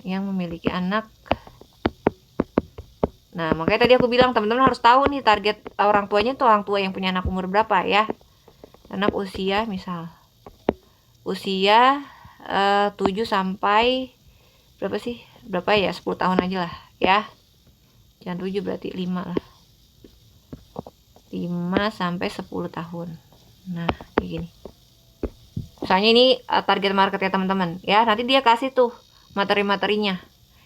yang memiliki anak. Nah, makanya tadi aku bilang teman-teman harus tahu nih target orang tuanya tuh orang tua yang punya anak umur berapa ya. Anak usia misal usia 7 sampai berapa sih? Berapa ya? 10 tahun aja lah ya. Jangan 7 berarti 5 lah. 5 sampai 10 tahun. Nah, kayak gini. Misalnya ini target marketnya teman-teman ya. Nanti dia kasih tuh materi-materinya.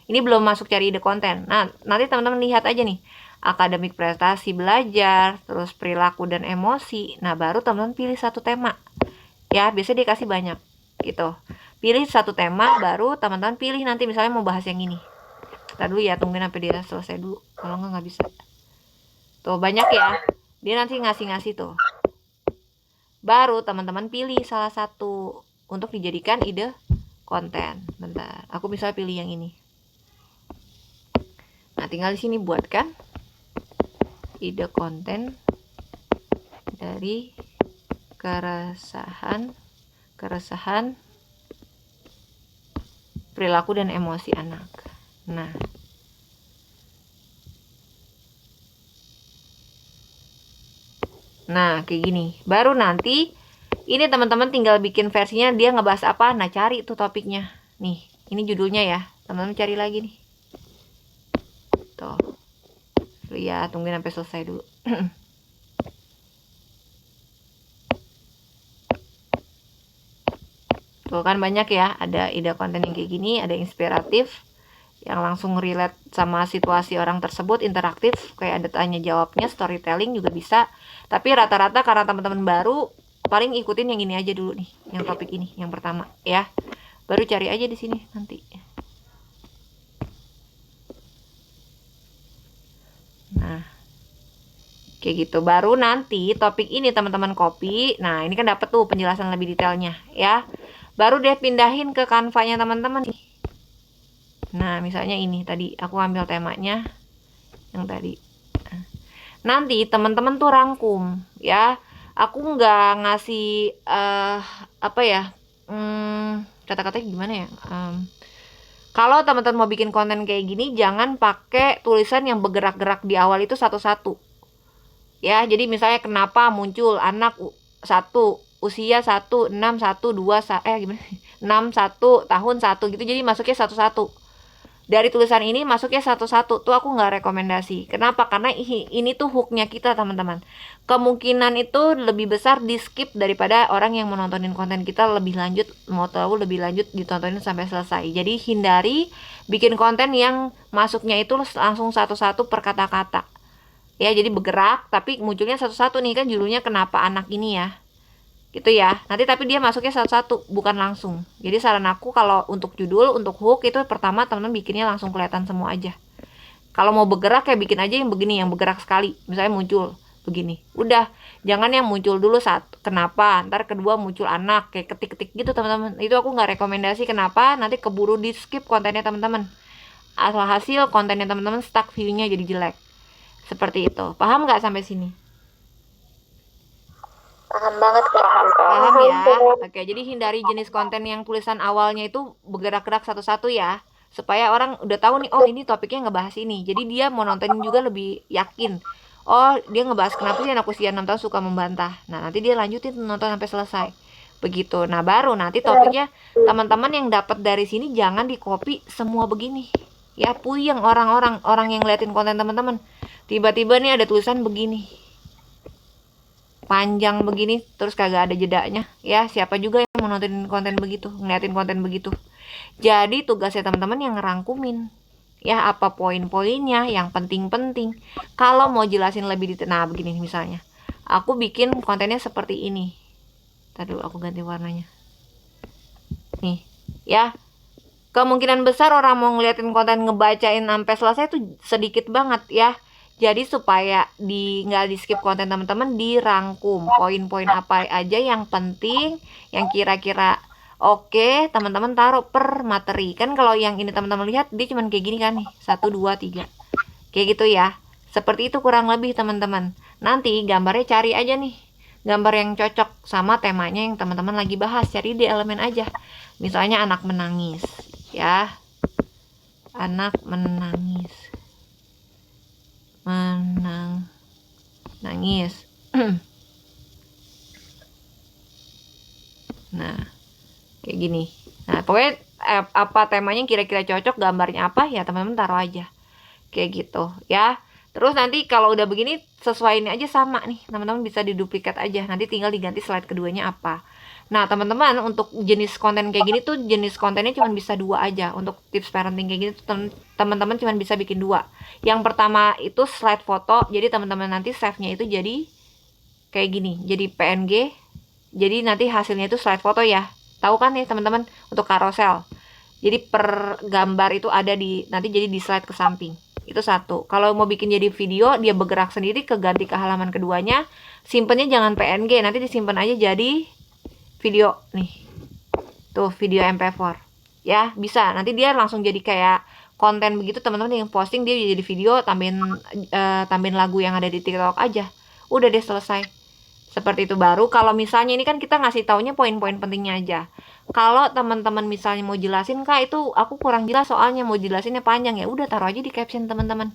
Ini belum masuk cari ide konten. Nah, nanti teman-teman lihat aja nih. Akademik prestasi belajar, terus perilaku dan emosi. Nah, baru teman-teman pilih satu tema. Ya, biasanya dikasih banyak gitu. Pilih satu tema, baru teman-teman pilih nanti misalnya mau bahas yang ini. Kita dulu ya, tungguin sampai dia selesai dulu. Kalau nggak bisa. Tuh, banyak ya. Dia nanti ngasih-ngasih tuh. Baru teman-teman pilih salah satu untuk dijadikan ide konten. Bentar, aku bisa pilih yang ini. Nah, tinggal di sini buatkan ide konten dari keresahan perilaku dan emosi anak. Nah, kayak gini. Baru nanti ini teman-teman tinggal bikin versinya dia ngebahas apa. Nah, cari tuh topiknya. Nih, ini judulnya ya. Teman-teman cari lagi nih. Tuh. Lihat, tungguin sampai selesai dulu. Tuh kan banyak ya, ada ide konten yang kayak gini, ada inspiratif yang langsung relate sama situasi orang tersebut, interaktif, kayak ada tanya jawabnya, storytelling juga bisa. Tapi rata-rata karena teman-teman baru, paling ikutin yang ini aja dulu nih, yang topik ini, yang pertama ya. Baru cari aja di sini nanti. Nah, kayak gitu. Baru nanti topik ini teman-teman copy. Nah, ini kan dapat tuh penjelasan lebih detailnya ya. Baru dia pindahin ke Canva-nya teman-teman nih. Nah, misalnya ini tadi aku ambil temanya yang tadi. Nanti teman-teman tuh rangkum ya. Aku nggak ngasih apa ya? Kata-katanya gimana ya? Kalau teman-teman mau bikin konten kayak gini, jangan pakai tulisan yang bergerak-gerak di awal itu satu-satu. Ya, jadi misalnya kenapa muncul anak 1 usia 1 6 1 2 gimana? 6 1 tahun 1 gitu. Jadi masuknya satu-satu. Dari tulisan ini masuknya satu-satu tuh aku nggak rekomendasi. Kenapa? Karena ini tuh hooknya kita teman-teman. Kemungkinan itu lebih besar di skip daripada orang yang menontonin konten kita lebih lanjut, mau tahu lebih lanjut ditontonin sampai selesai. Jadi hindari bikin konten yang masuknya itu langsung satu-satu per kata-kata. Ya, jadi bergerak tapi munculnya satu-satu nih kan judulnya kenapa anak ini ya. Gitu ya. Nanti tapi dia masuknya satu-satu, bukan langsung. Jadi saran aku kalau untuk judul, untuk hook itu pertama teman-teman bikinnya langsung kelihatan semua aja. Kalau mau bergerak ya bikin aja yang begini, yang bergerak sekali. Misalnya muncul begini. Udah, jangan yang muncul dulu satu. Kenapa? Ntar kedua muncul anak kayak ketik-ketik gitu teman-teman. Itu aku nggak rekomendasi. Kenapa? Nanti keburu di skip kontennya teman-teman. Hasil kontennya teman-teman stuck, view-nya jadi jelek. Seperti itu. Paham nggak sampai sini? Paham banget, paham ya. Oke, jadi hindari jenis konten yang tulisan awalnya itu bergerak-gerak satu-satu ya, supaya orang udah tahu nih, oh ini topiknya ngebahas ini. Jadi dia mau nontonin juga lebih yakin. Oh, dia ngebahas kenapa sih anak usia 6 tahun suka membantah. Nah, nanti dia lanjutin nonton sampai selesai. Begitu. Nah, baru nanti topiknya teman-teman yang dapat dari sini jangan di-copy semua begini. Ya, puyeng orang yang ngeliatin konten teman-teman. Tiba-tiba nih ada tulisan begini. Panjang begini terus kagak ada jedanya ya, siapa juga yang mau nonton konten begitu, ngeliatin konten begitu. Jadi tugasnya teman-teman yang ngerangkumin ya apa poin-poinnya yang penting-penting. Kalau mau jelasin lebih detail, nah begini misalnya aku bikin kontennya seperti ini. Tadi aku ganti warnanya nih ya. Kemungkinan besar orang mau ngeliatin konten ngebacain sampai selesai itu sedikit banget ya. Jadi supaya nggak di skip konten teman-teman, dirangkum poin-poin apa aja yang penting, yang kira-kira oke, teman-teman taruh per materi. Kan kalau yang ini teman-teman lihat dia cuma kayak gini kan nih, 1 2 3 kayak gitu ya. Seperti itu kurang lebih teman-teman. Nanti gambarnya cari aja nih gambar yang cocok sama temanya yang teman-teman lagi bahas. Cari di elemen aja. Misalnya anak menangis ya. Anak menangis. Nangis. Nah, kayak gini. Nah, pokoknya apa temanya kira-kira cocok, gambarnya apa ya teman-teman taruh aja. Kayak gitu ya. Terus nanti kalau udah begini sesuaiin aja sama nih, teman-teman bisa diduplikat aja. Nanti tinggal diganti slide keduanya apa. Nah, teman-teman untuk jenis konten kayak gini tuh jenis kontennya cuma bisa 2 aja. Untuk tips parenting kayak gini tuh teman-teman cuma bisa bikin 2. Yang pertama itu slide foto. Jadi teman-teman nanti save-nya itu jadi kayak gini, jadi PNG. Jadi nanti hasilnya itu slide foto ya. Tahu kan ya teman-teman untuk carousel. Jadi per gambar itu ada nanti jadi di slide ke samping. Itu satu. Kalau mau bikin jadi video, dia bergerak sendiri keganti ke halaman keduanya. Simpennya jangan PNG, nanti disimpan aja jadi video nih. Tuh, video MP4. Ya, bisa. Nanti dia langsung jadi kayak konten begitu, teman-teman yang posting dia jadi video, tambahin lagu yang ada di TikTok aja. Udah deh selesai. Seperti itu. Baru kalau misalnya ini kan kita ngasih taunya poin-poin pentingnya aja. Kalau teman-teman misalnya mau jelasin, Kak, itu aku kurang jelas soalnya mau jelasinnya panjang, ya udah taruh aja di caption teman-teman.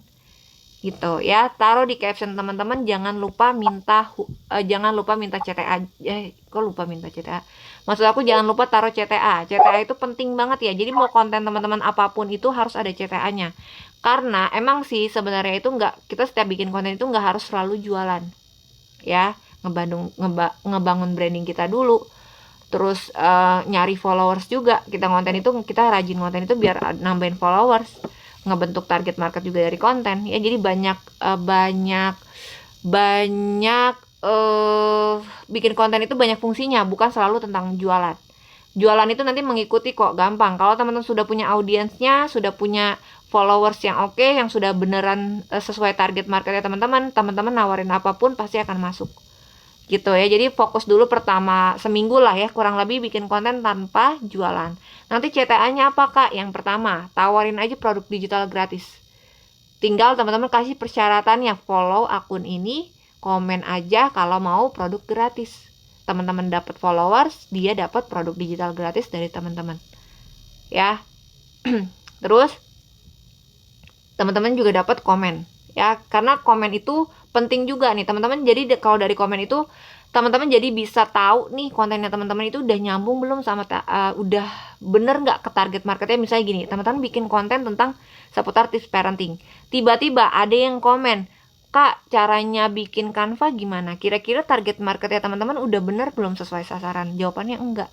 Gitu ya. Taruh di caption teman-teman, jangan lupa minta CTA. Kok lupa minta CTA? Maksud aku jangan lupa taruh CTA. CTA itu penting banget ya. Jadi mau konten teman-teman apapun itu harus ada CTA-nya. Karena emang sih sebenarnya itu kita setiap bikin konten itu nggak harus selalu jualan. Ya, ngebangun branding kita dulu. Terus nyari followers juga. Kita rajin konten itu biar nambahin followers, ngebentuk target market juga dari konten ya. Jadi banyak bikin konten itu banyak fungsinya, bukan selalu tentang jualan. Jualan itu nanti mengikuti kok, gampang. Kalau teman-teman sudah punya audiensnya, sudah punya followers yang oke, yang sudah beneran sesuai target marketnya teman-teman nawarin apapun pasti akan masuk. Gitu ya. Jadi fokus dulu pertama seminggu lah ya, kurang lebih bikin konten tanpa jualan. Nanti CTA-nya apa, Kak? Yang pertama, tawarin aja produk digital gratis. Tinggal teman-teman kasih persyaratannya, follow akun ini, komen aja kalau mau produk gratis. Teman-teman dapat followers, dia dapat produk digital gratis dari teman-teman. Ya. Terus teman-teman juga dapat komen. Ya, karena komen itu penting juga nih teman-teman. Jadi kalau dari komen itu teman-teman jadi bisa tahu nih kontennya teman-teman itu udah nyambung belum sama udah bener nggak ke target marketnya. Misalnya gini, teman-teman bikin konten tentang seputar tips parenting, tiba-tiba ada yang komen, Kak, caranya bikin Canva gimana? Kira-kira target marketnya teman-teman udah bener belum sesuai sasaran? Jawabannya enggak.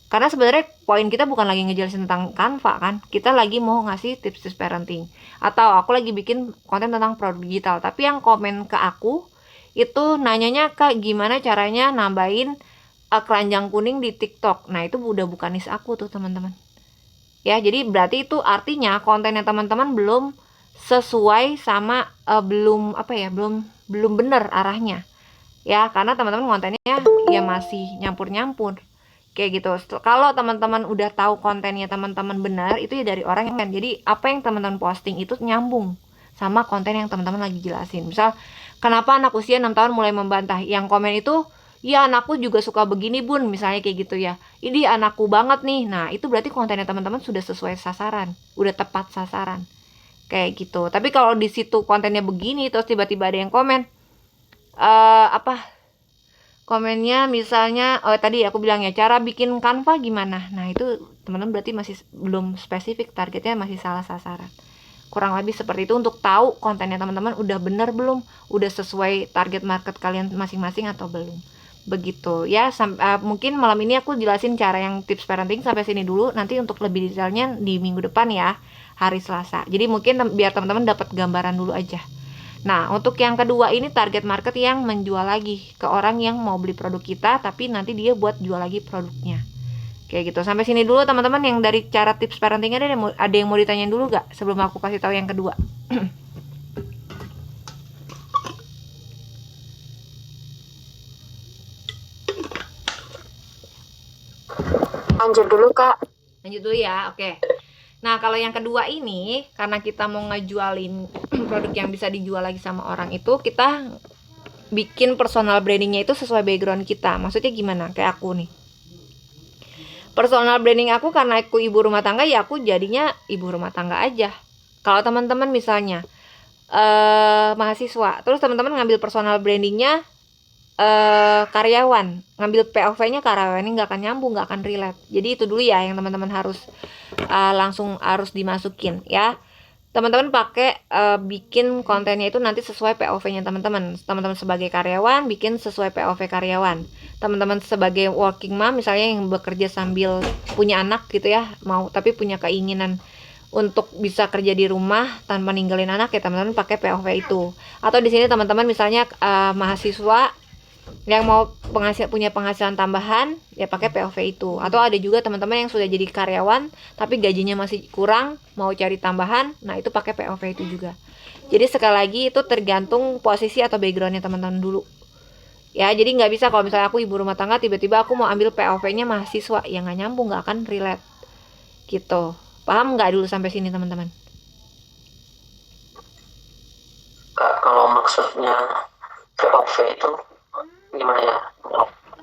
Karena sebenarnya poin kita bukan lagi ngejelasin tentang Canva kan, kita lagi mau ngasih tips-tips parenting. Atau aku lagi bikin konten tentang produk digital, tapi yang komen ke aku itu nanyanya, Kak, gimana caranya nambahin keranjang kuning di TikTok. Nah, itu udah bukan niche aku tuh teman-teman. Ya, jadi berarti itu artinya kontennya teman-teman belum sesuai sama belum bener arahnya. Ya, karena teman-teman kontennya ya masih nyampur-nyampur. Kayak gitu. Kalau teman-teman udah tahu kontennya teman-teman benar, itu ya dari orang yang jadi apa yang teman-teman posting itu nyambung sama konten yang teman-teman lagi jelasin. Misal, kenapa anak usia 6 tahun mulai membantah? Yang komen itu, ya anakku juga suka begini bun, misalnya kayak gitu ya. Ini anakku banget nih. Nah, itu berarti kontennya teman-teman sudah sesuai sasaran, udah tepat sasaran. Kayak gitu. Tapi kalau di situ kontennya begini, terus tiba-tiba ada yang komen, komennya misalnya tadi aku bilang ya, cara bikin Canva gimana. Nah, itu teman-teman berarti masih belum spesifik, targetnya masih salah sasaran. Kurang lebih seperti itu untuk tahu kontennya teman-teman udah bener belum, udah sesuai target market kalian masing-masing atau belum. Begitu ya. Mungkin malam ini aku jelasin cara yang tips parenting sampai sini dulu. Nanti untuk lebih detailnya di minggu depan ya, hari Selasa. Jadi mungkin biar teman-teman dapat gambaran dulu aja. Nah, untuk yang kedua ini target market yang menjual lagi ke orang yang mau beli produk kita, tapi nanti dia buat jual lagi produknya. Kayak gitu. Sampai sini dulu teman-teman yang dari cara tips parentingnya. Ada yang mau ditanyain dulu gak sebelum aku kasih tahu yang kedua? Lanjut dulu, Kak. Lanjut dulu ya, oke. Nah, kalau yang kedua ini, karena kita mau ngejualin produk yang bisa dijual lagi sama orang itu, kita bikin personal brandingnya itu sesuai background kita. Maksudnya gimana? Kayak aku nih. Personal branding aku karena aku ibu rumah tangga, ya aku jadinya ibu rumah tangga aja. Kalau teman-teman misalnya mahasiswa, terus teman-teman ngambil personal brandingnya karyawan, ngambil POV-nya karyawan, ini nggak akan nyambung, nggak akan relate. Jadi itu dulu ya yang teman-teman harus langsung harus dimasukin ya. Teman-teman pakai bikin kontennya itu nanti sesuai POV-nya teman-teman. Teman-teman sebagai karyawan bikin sesuai POV karyawan. Teman-teman sebagai working mom misalnya yang bekerja sambil punya anak gitu ya, mau tapi punya keinginan untuk bisa kerja di rumah tanpa ninggalin anak, ya teman-teman pakai POV itu. Atau di sini teman-teman misalnya mahasiswa yang mau punya penghasilan tambahan, ya pakai POV itu. Atau ada juga teman-teman yang sudah jadi karyawan tapi gajinya masih kurang, mau cari tambahan, nah itu pakai POV itu juga. Jadi sekali lagi itu tergantung posisi atau backgroundnya teman-teman dulu ya. Jadi nggak bisa kalau misalnya aku ibu rumah tangga tiba-tiba aku mau ambil POV-nya mahasiswa, ya nggak nyambung, nggak akan relate gitu. Paham nggak dulu sampai sini teman-teman? Kak, kalau maksudnya POV itu gimana ya?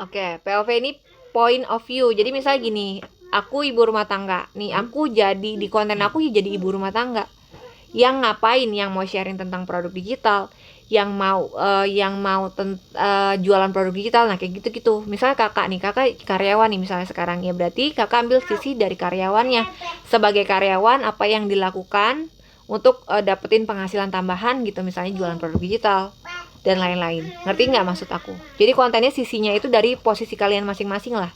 Oke, POV ini point of view. Jadi misalnya gini, aku ibu rumah tangga. Nih, aku jadi di konten aku jadi ibu rumah tangga. Yang ngapain? Yang mau sharing tentang produk digital, yang mau jualan produk digital. Nah, kayak gitu-gitu. Misalnya kakak karyawan nih misalnya sekarang, ya berarti kakak ambil sisi dari karyawannya. Sebagai karyawan apa yang dilakukan untuk dapetin penghasilan tambahan gitu, misalnya jualan produk digital dan lain-lain. Ngerti nggak maksud aku? Jadi kontennya sisinya itu dari posisi kalian masing-masing lah.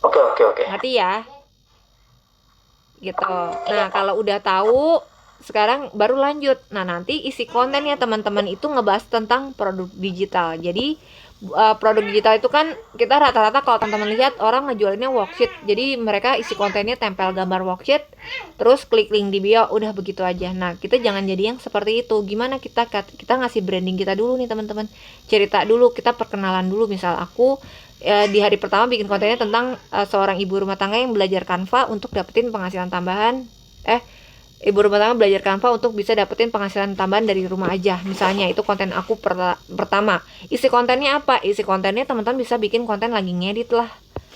Oke. Ngerti ya? Gitu. Nah, kalau udah tahu, sekarang baru lanjut. Nah, nanti isi kontennya teman-teman itu ngebahas tentang produk digital. Jadi produk digital itu kan kita rata-rata kalau teman-teman lihat orang ngejualinnya worksheet. Jadi mereka isi kontennya tempel gambar worksheet, terus klik link di bio, udah begitu aja. Nah, kita jangan jadi yang seperti itu. Gimana kita ngasih branding kita dulu nih teman-teman. Cerita dulu, kita perkenalan dulu. Misal aku di hari pertama bikin kontennya tentang seorang ibu rumah tangga yang belajar Canva untuk dapetin penghasilan tambahan. Ibu rumah tangga belajar Canva untuk bisa dapetin penghasilan tambahan dari rumah aja. Misalnya itu konten aku pertama. Isi kontennya apa? Isi kontennya teman-teman bisa bikin konten lagi ngedit lah.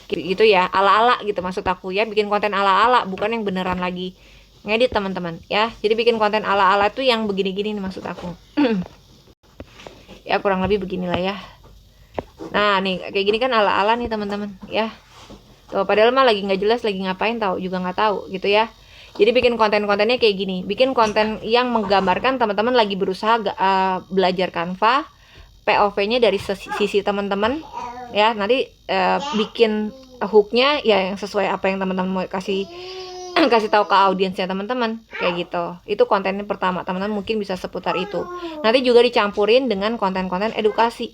Gitu ya, ala-ala gitu maksud aku ya. Bikin konten ala-ala, bukan yang beneran lagi ngedit teman-teman ya. Jadi bikin konten ala-ala tuh yang begini-gini nih maksud aku. Ya kurang lebih beginilah ya. Nah nih kayak gini kan ala-ala nih teman-teman ya. Tuh padahal mah lagi nggak jelas, lagi ngapain tahu juga nggak tahu gitu ya. Jadi bikin konten-kontennya kayak gini, bikin konten yang menggambarkan teman-teman lagi berusaha belajar Canva, POV-nya dari sisi teman-teman ya. Nanti bikin hooknya ya yang sesuai apa yang teman-teman mau kasih tahu ke audiensnya teman-teman kayak gitu. Itu kontennya pertama, teman-teman mungkin bisa seputar itu. Nanti juga dicampurin dengan konten-konten edukasi.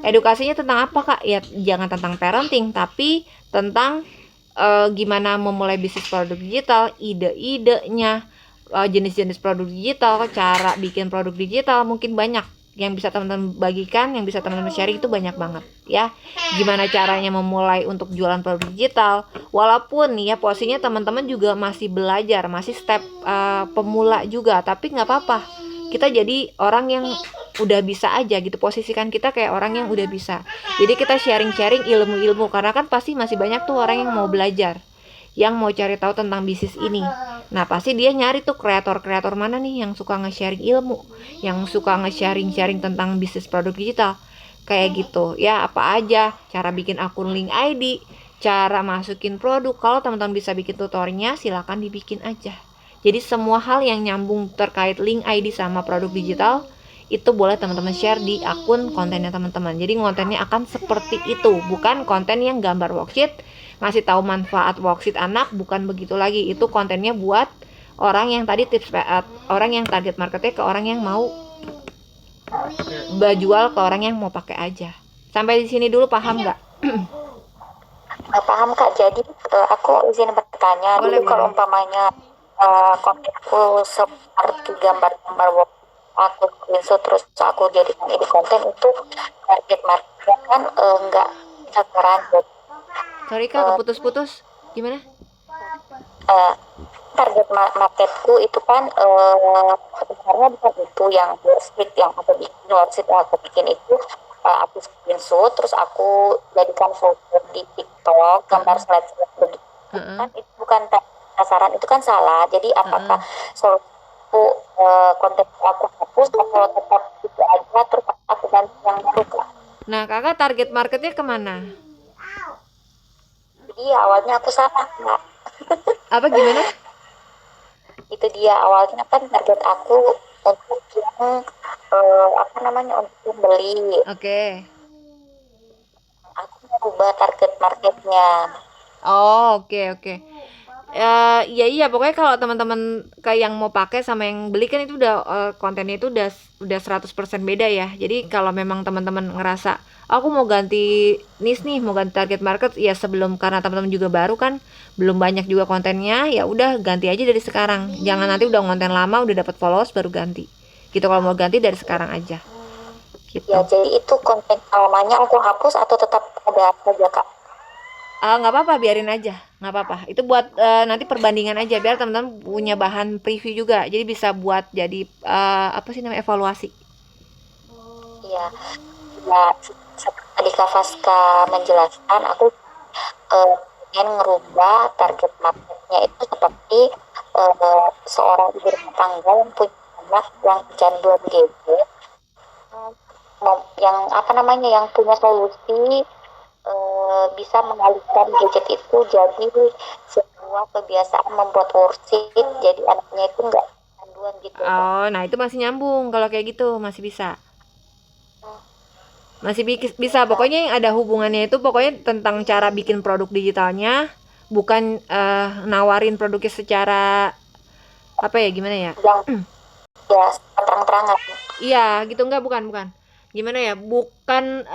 Edukasinya tentang apa kak? Ya jangan tentang parenting, tapi tentang gimana memulai bisnis produk digital, ide-idenya, jenis-jenis produk digital, cara bikin produk digital, mungkin banyak yang bisa teman-teman bagikan, yang bisa teman-teman sharing, itu banyak banget ya. Gimana caranya memulai untuk jualan produk digital, walaupun ya posisinya teman-teman juga masih belajar, masih step pemula juga, tapi nggak apa-apa, kita jadi orang yang udah bisa aja gitu, posisikan kita kayak orang yang udah bisa. Jadi kita sharing-sharing ilmu-ilmu, karena kan pasti masih banyak tuh orang yang mau belajar, yang mau cari tahu tentang bisnis ini. Nah pasti dia nyari tuh kreator-kreator mana nih yang suka nge-sharing ilmu, yang suka nge-sharing tentang bisnis produk digital kayak gitu ya. Apa aja cara bikin akun link ID, cara masukin produk. Kalau teman-teman bisa bikin tutorialnya, silakan dibikin aja. Jadi semua hal yang nyambung terkait link ID sama produk digital itu boleh teman-teman share di akun kontennya teman-teman. Jadi kontennya akan seperti itu, bukan konten yang gambar worksheet, ngasih tahu manfaat worksheet anak, bukan begitu lagi. Itu kontennya buat orang yang tadi orang yang target marketnya ke orang yang mau jual, ke orang yang mau pakai aja. Sampai di sini dulu paham nggak? Paham kak. Jadi aku izin bertanya Boleh, dulu, kalau umpamanya kontenku seperti gambar-gambar worksheet, aku screenshot terus aku jadikan ini konten, itu target marketnya kan nggak sasaran. Sorry kak, keputus-putus. Gimana? Target marketku itu kan sebenarnya bukan itu yang worksheet yang aku bikin. Worksheet yang aku bikin itu aku screenshot terus aku jadikan foto di TikTok gambar slide-slide begitu kan itu bukan sasaran, itu kan salah. Jadi apakah solusiku konten aku hapus atau tetap itu aja terus aku ganti yang baru Kak? Nah, kakak target marketnya kemana? Jadi awalnya aku salah Kak. Apa gimana? Itu dia awalnya kan target aku untuk yang apa namanya untuk beli. Oke. Aku mau ubah target marketnya. Oh, oke. Iya iya pokoknya kalau teman-teman kayak yang mau pakai sama yang beli kan itu udah kontennya itu udah 100% beda ya. Jadi kalau memang teman-teman ngerasa aku mau ganti niche nih, mau ganti target market ya sebelum, karena teman-teman juga baru kan, belum banyak juga kontennya, ya udah ganti aja dari sekarang. Jangan nanti udah konten lama udah dapat followers baru ganti. Gitu, kalau mau ganti dari sekarang aja. Gitu. Ya jadi itu konten lamanya aku hapus atau tetap ada saja Kak? Nggak apa-apa, biarin aja, nggak apa-apa. Itu buat nanti perbandingan aja biar teman-teman punya bahan preview juga. Jadi bisa buat jadi apa sih namanya, evaluasi. Iya. Ya tadi Kak Faska menjelaskan aku ingin ngerubah target marketnya itu seperti seorang ibu rumah tangga yang punya anak yang kecanduan gadget, yang apa namanya yang punya solusi bisa mengalihkan gadget itu jadi sebuah kebiasaan membuat worship, jadi anaknya itu nggak kecanduan gitu. Oh, nah itu masih nyambung kalau kayak gitu, masih bisa. Masih bisa, pokoknya yang ada hubungannya itu pokoknya tentang cara bikin produk digitalnya, bukan nawarin produknya secara apa ya, gimana ya? Yang ya terang-terangan. Iya, gitu, enggak, bukan. Gimana ya? Bukan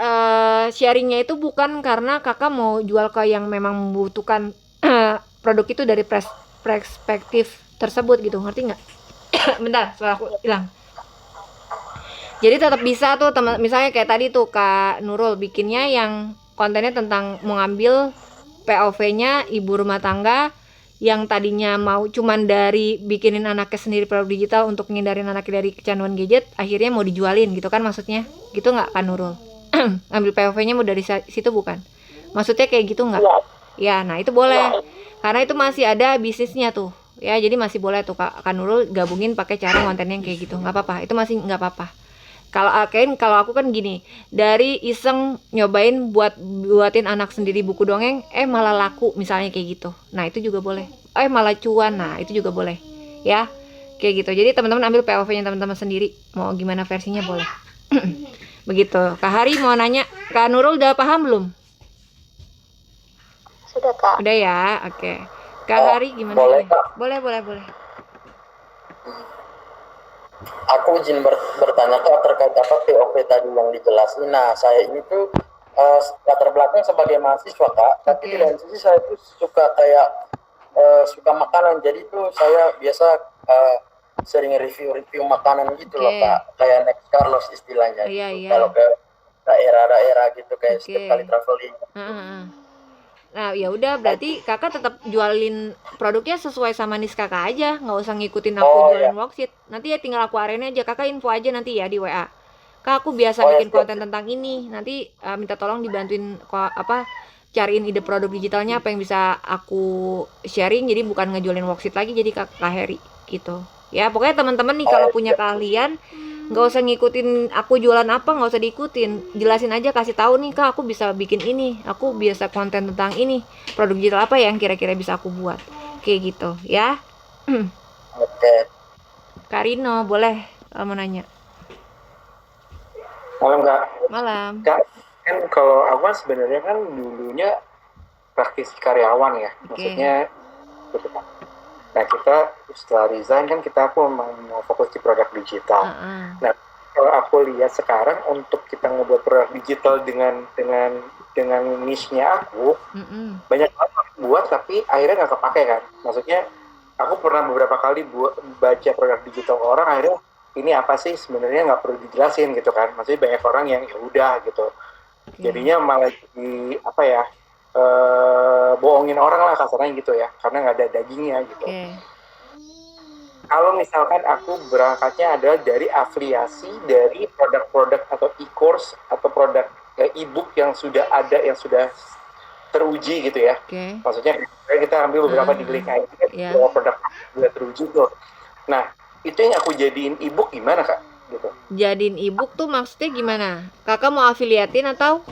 sharingnya itu bukan karena kakak mau jual ke yang memang membutuhkan produk itu dari perspektif tersebut gitu, ngerti nggak? Bentar, suara aku hilang. Jadi tetap bisa tuh teman, misalnya kayak tadi tuh Kak Nurul bikinnya yang kontennya tentang mengambil POV-nya ibu rumah tangga yang tadinya mau cuman dari bikinin anaknya sendiri produk digital untuk menghindarin anaknya dari kecanduan gadget, akhirnya mau dijualin gitu kan maksudnya? Gitu nggak Kak Nurul? Ambil POV-nya mau dari situ bukan? Maksudnya kayak gitu nggak? Ya, nah itu boleh. Karena itu masih ada bisnisnya tuh. Ya, jadi masih boleh tuh Kak Nurul gabungin pakai cara konten yang kayak gitu. Nggak apa-apa, itu masih nggak apa-apa. Kalau aku kan gini, dari iseng nyobain buatin anak sendiri buku dongeng, malah laku misalnya kayak gitu. Nah itu juga boleh. Malah cuan, nah itu juga boleh. Ya, kayak gitu. Jadi teman-teman ambil POV-nya teman-teman sendiri. Mau gimana versinya boleh. Begitu. Kak Hari mau nanya, Kak Nurul udah paham belum? Sudah Kak. Udah ya, oke. Kak Hari gimana? Boleh, Kak. Boleh. Aku izin bertanya Kak terkait apa POV tadi yang dijelasin. Nah, saya ini tuh latar belakang sebagai mahasiswa Kak, tapi di lain sisi saya tuh suka kayak suka makanan. Jadi tuh saya biasa sering review makanan gitu loh Kak, kayak Next Carlos istilahnya gitu. Kalau ke daerah-daerah gitu kayak setiap kali traveling. Nah ya udah, berarti kakak tetap jualin produknya sesuai sama niche kakak aja, nggak usah ngikutin aku jualin worksheet. Nanti ya tinggal aku arahin aja, kakak info aja nanti ya di WA. Kak aku biasa bikin konten tentang ini, nanti minta tolong dibantuin cariin ide produk digitalnya apa yang bisa aku sharing, jadi bukan ngejualin worksheet lagi, jadi Kak Heri gitu. Ya pokoknya teman-teman nih kalau punya keahlian nggak usah ngikutin aku jualan apa, nggak usah diikutin, jelasin aja, kasih tahu nih Kak aku bisa bikin ini, aku biasa konten tentang ini, produk digital apa yang kira-kira bisa aku buat, kayak gitu ya. Oke. Karino boleh mau nanya. Malam Kak. Malam. Kak, kan kalau aku kan sebenarnya kan dulunya praktisi karyawan ya, maksudnya gitu kan. Nah kita setelah resign kan aku mau fokus di produk digital. Nah kalau aku lihat sekarang untuk kita ngebuat produk digital dengan niche-nya aku, banyak banget buat tapi akhirnya nggak kepake kan. Maksudnya aku pernah beberapa kali baca produk digital orang, akhirnya ini apa sih sebenarnya nggak perlu dijelasin gitu kan. Maksudnya banyak orang yang ya udah gitu. Jadinya malah di bohongin orang lah kasarnya gitu ya, karena nggak ada dagingnya gitu. kalau misalkan aku berangkatnya adalah dari afiliasi dari produk-produk atau e-course atau produk e-book yang sudah ada, yang sudah teruji gitu ya. Oke. Maksudnya kita ambil beberapa di Link ID kan, Iya. beberapa produk sudah teruji tuh. Nah, itu yang aku jadiin e-book gimana Kak? Gitu. Jadiin e-book tuh maksudnya gimana? Kakak mau afiliatin atau?